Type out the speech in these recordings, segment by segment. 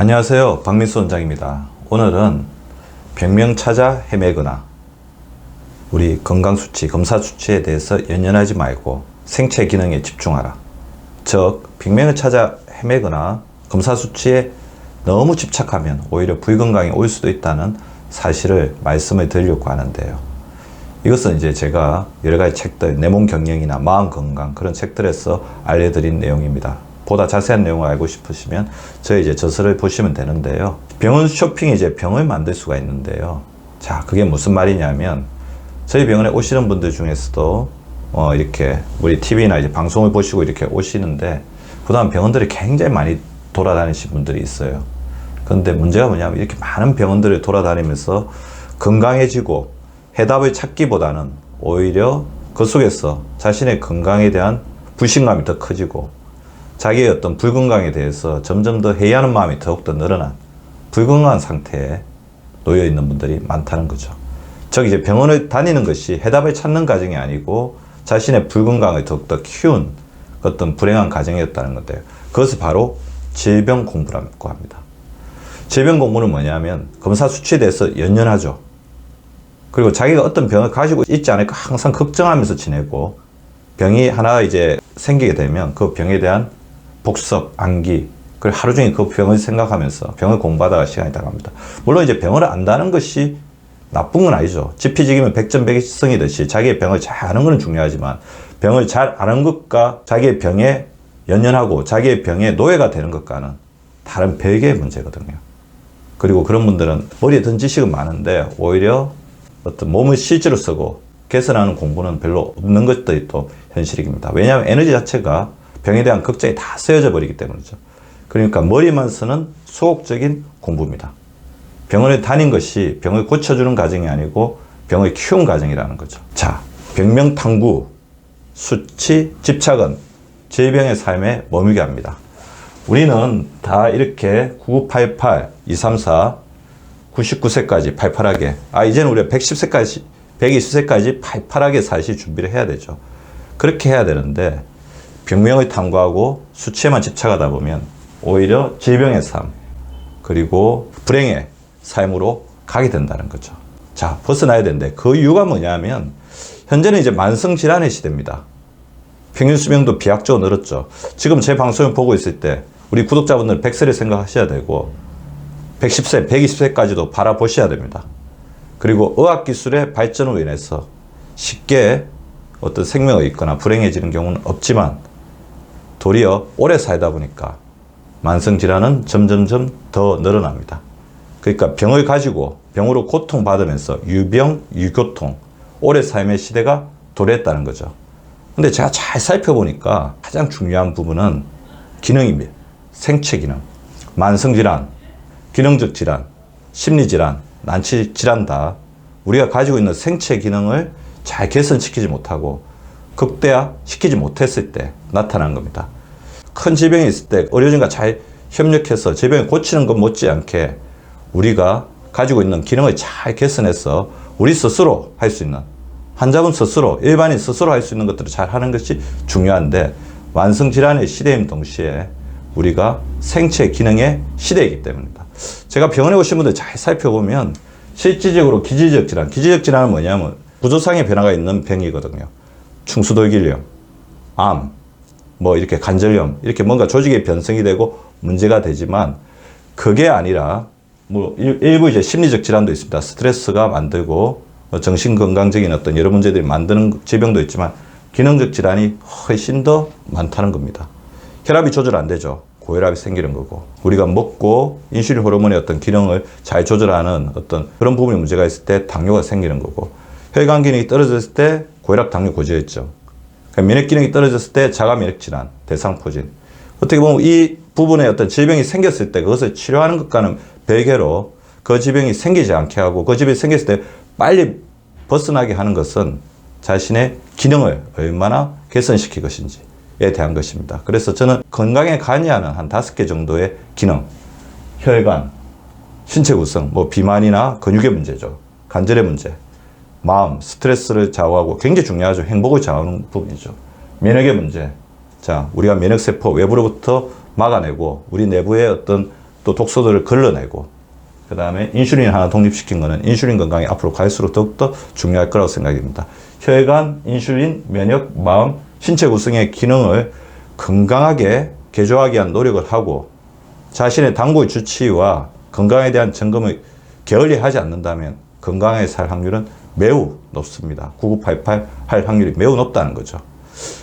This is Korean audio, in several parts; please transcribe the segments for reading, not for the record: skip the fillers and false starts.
안녕하세요, 박민수 원장입니다. 오늘은 병명 찾아 헤매거나 우리 건강수치, 검사수치에 대해서 연연하지 말고 생체 기능에 집중하라. 즉, 병명을 찾아 헤매거나 검사수치에 너무 집착하면 오히려 불건강이 올 수도 있다는 사실을 말씀을 드리려고 하는데요. 이것은 이제 제가 여러 가지 책들, 내 몸 경영이나 마음 건강 그런 책들에서 알려드린 내용입니다. 보다 자세한 내용을 알고 싶으시면 저희 이제 저서를 보시면 되는데요. 병원 쇼핑이 이제 병을 만들 수가 있는데요. 자, 그게 무슨 말이냐면 저희 병원에 오시는 분들 중에서도 이렇게 우리 TV나 이제 방송을 보시고 이렇게 오시는데 그다음 병원들이 굉장히 많이 돌아다니신 분들이 있어요. 그런데 문제가 뭐냐면 이렇게 많은 병원들을 돌아다니면서 건강해지고 해답을 찾기보다는 오히려 그 속에서 자신의 건강에 대한 불신감이 더 커지고 자기의 어떤 불건강에 대해서 점점 더 회의하는 마음이 더욱더 늘어난 불건강한 상태에 놓여 있는 분들이 많다는 거죠. 즉 이제 병원을 다니는 것이 해답을 찾는 과정이 아니고 자신의 불건강을 더욱더 키운 어떤 불행한 과정이었다는 건데요. 그것을 바로 질병 공부라고 합니다. 질병 공부는 뭐냐면 검사 수치에 대해서 연연하죠. 그리고 자기가 어떤 병을 가지고 있지 않을까 항상 걱정하면서 지내고 병이 하나 이제 생기게 되면 그 병에 대한 복섭, 암기, 그리고 하루 종일 그 병을 생각하면서 병을 공부하다가 시간이 다 갑니다. 물론 이제 병을 안다는 것이 나쁜 건 아니죠. 지피지기면 백전백승이듯이 자기의 병을 잘 아는 건 중요하지만 병을 잘 아는 것과 자기의 병에 연연하고 자기의 병에 노예가 되는 것과는 다른 별개의 문제거든요. 그리고 그런 분들은 머리에 든 지식은 많은데 오히려 어떤 몸을 실제로 쓰고 개선하는 공부는 별로 없는 것들이 또 현실입니다. 왜냐하면 에너지 자체가 병에 대한 걱정이 다 쓰여져 버리기 때문이죠. 그러니까 머리만 쓰는 소극적인 공부입니다. 병원에 다닌 것이 병을 고쳐주는 과정이 아니고 병을 키운 과정이라는 거죠. 자, 병명 탐구, 수치, 집착은 질병의 삶에 머물게 합니다. 우리는 다 이렇게 9988, 234, 99세까지 팔팔하게, 이제는 우리가 110세까지, 120세까지 팔팔하게 사실 준비를 해야 되죠. 그렇게 해야 되는데 병명을 탐구하고 수치에만 집착하다 보면 오히려 질병의 삶 그리고 불행의 삶으로 가게 된다는 거죠. 자, 벗어나야 되는데 그 이유가 뭐냐면 현재는 이제 만성질환의 시대입니다. 평균 수명도 비약적으로 늘었죠. 지금 제 방송을 보고 있을 때 우리 구독자분들 100세를 생각하셔야 되고 110세, 120세까지도 바라보셔야 됩니다. 그리고 의학기술의 발전으로 인해서 쉽게 어떤 생명을 잃거나 불행해지는 경우는 없지만 도리어 오래 살다 보니까 만성질환은 점점점 더 늘어납니다. 그러니까 병을 가지고 병으로 고통받으면서 유병, 유교통, 오래 삶의 시대가 도래했다는 거죠. 근데 제가 잘 살펴보니까 가장 중요한 부분은 기능입니다. 생체 기능, 만성질환, 기능적 질환, 심리질환, 난치질환 다 우리가 가지고 있는 생체 기능을 잘 개선시키지 못하고 극대화시키지 못했을 때 나타난 겁니다. 큰 질병이 있을 때 의료진과 잘 협력해서 질병을 고치는 것 못지않게 우리가 가지고 있는 기능을 잘 개선해서 우리 스스로 할 수 있는, 환자분 스스로, 일반인 스스로 할 수 있는 것들을 잘 하는 것이 중요한데 만성질환의 시대임 동시에 우리가 생체 기능의 시대이기 때문입니다. 제가 병원에 오신 분들 잘 살펴보면 실질적으로 기질적 질환, 기질적 질환은 뭐냐면 구조상의 변화가 있는 병이거든요. 충수돌기염, 암, 이렇게 관절염, 이렇게 뭔가 조직의 변성이 되고 문제가 되지만 그게 아니라 일부 이제 심리적 질환도 있습니다. 스트레스가 만들고 정신건강적인 어떤 여러 문제들이 만드는 질병도 있지만 기능적 질환이 훨씬 더 많다는 겁니다. 혈압이 조절 안 되죠. 고혈압이 생기는 거고 우리가 먹고 인슐린 호르몬의 어떤 기능을 잘 조절하는 어떤 그런 부분이 문제가 있을 때 당뇨가 생기는 거고 혈관 기능이 떨어졌을 때 고혈압, 당뇨 고지혈증, 면역 기능이 떨어졌을 때 자가 면역 질환, 대상포진. 어떻게 보면 이 부분에 어떤 질병이 생겼을 때 그것을 치료하는 것과는 별개로 그 질병이 생기지 않게 하고 그 질병이 생겼을 때 빨리 벗어나게 하는 것은 자신의 기능을 얼마나 개선시킬 것인지에 대한 것입니다. 그래서 저는 건강에 관여하는 한 5개 정도의 기능, 혈관, 신체 구성, 비만이나 근육의 문제죠. 관절의 문제, 마음, 스트레스를 좌우하고 굉장히 중요하죠. 행복을 좌우하는 부분이죠. 면역의 문제. 자, 우리가 면역세포 외부로부터 막아내고 우리 내부의 어떤 또 독소들을 걸러내고, 그 다음에 인슐린 하나 독립시킨 거는 인슐린 건강이 앞으로 갈수록 더욱더 중요할 거라고 생각됩니다. 혈관, 인슐린, 면역, 마음, 신체 구성의 기능을 건강하게 개조하기 위한 노력을 하고 자신의 당구의 주치의와 건강에 대한 점검을 게을리 하지 않는다면 건강하게 살 확률은 매우 높습니다. 9988 할 확률이 매우 높다는 거죠.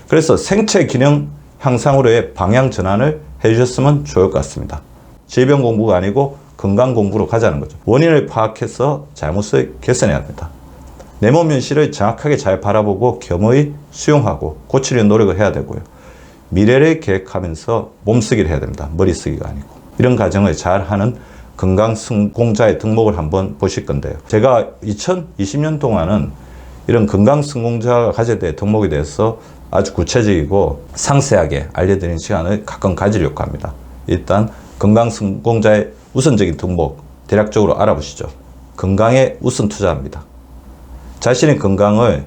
그래서 생체 기능 향상으로의 방향 전환을 해주셨으면 좋을 것 같습니다. 질병 공부가 아니고 건강 공부로 가자는 거죠. 원인을 파악해서 잘못을 개선해야 합니다. 내 몸 현실을 정확하게 잘 바라보고 겸허히 수용하고 고치려는 노력을 해야 되고요. 미래를 계획하면서 몸쓰기를 해야 됩니다. 머리쓰기가 아니고. 이런 과정을 잘하는 건강성공자의 등록을 한번 보실 건데요. 제가 2020년 동안은 이런 건강성공자가 가져야 될 등록에 대해서 아주 구체적이고 상세하게 알려드리는 시간을 가끔 가지려고 합니다. 일단 건강성공자의 우선적인 등록 대략적으로 알아보시죠. 건강에 우선 투자합니다. 자신의 건강을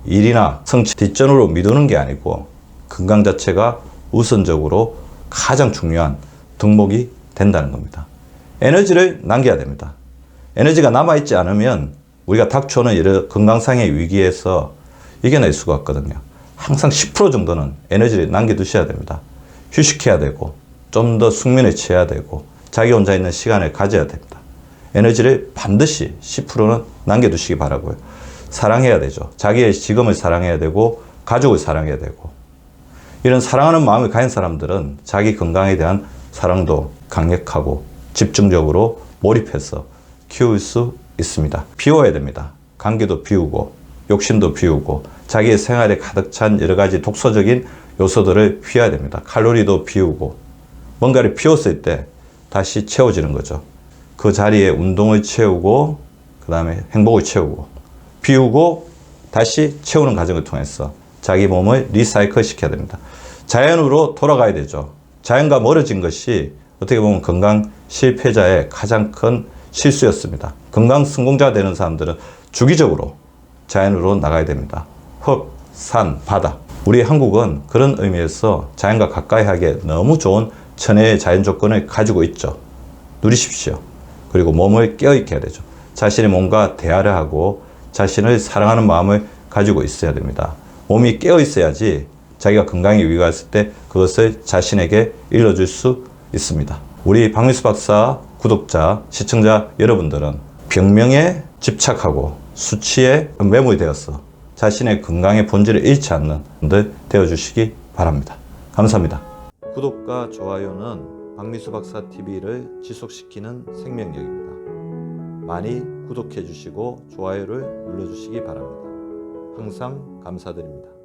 일이나 성취 뒷전으로 미루는 게 아니고 건강 자체가 우선적으로 가장 중요한 덕목이 된다는 겁니다. 에너지를 남겨야 됩니다. 에너지가 남아있지 않으면 우리가 닥쳐오는 여러 건강상의 위기에서 이겨낼 수가 없거든요. 항상 10% 정도는 에너지를 남겨두셔야 됩니다. 휴식해야 되고 좀 더 숙면을 취해야 되고 자기 혼자 있는 시간을 가져야 됩니다. 에너지를 반드시 10%는 남겨두시기 바라고요. 사랑해야 되죠. 자기의 지금을 사랑해야 되고 가족을 사랑해야 되고 이런 사랑하는 마음을 가진 사람들은 자기 건강에 대한 사랑도 강력하고 집중적으로 몰입해서 키울 수 있습니다. 비워야 됩니다. 감기도 비우고 욕심도 비우고 자기의 생활에 가득 찬 여러 가지 독소적인 요소들을 피해야 됩니다. 칼로리도 비우고 뭔가를 비웠을 때 다시 채워지는 거죠. 그 자리에 운동을 채우고 그 다음에 행복을 채우고 비우고 다시 채우는 과정을 통해서 자기 몸을 리사이클 시켜야 됩니다. 자연으로 돌아가야 되죠. 자연과 멀어진 것이 어떻게 보면 건강 실패자의 가장 큰 실수였습니다. 건강 성공자 되는 사람들은 주기적으로 자연으로 나가야 됩니다. 흙, 산, 바다. 우리 한국은 그런 의미에서 자연과 가까이 하기에 너무 좋은 천혜의 자연 조건을 가지고 있죠. 누리십시오. 그리고 몸을 깨어있게 해야 되죠. 자신의 몸과 대화를 하고 자신을 사랑하는 마음을 가지고 있어야 됩니다. 몸이 깨어 있어야지 자기가 건강에 위기가 있을 때 그것을 자신에게 일러줄 수 있습니다. 우리 박미수 박사 구독자, 시청자 여러분들은 병명에 집착하고 수치에 매몰이 되어서 자신의 건강의 본질을 잃지 않는 분들 되어주시기 바랍니다. 감사합니다. 구독과 좋아요는 박미수 박사 TV를 지속시키는 생명력입니다. 많이 구독해 주시고 좋아요를 눌러 주시기 바랍니다. 항상 감사드립니다.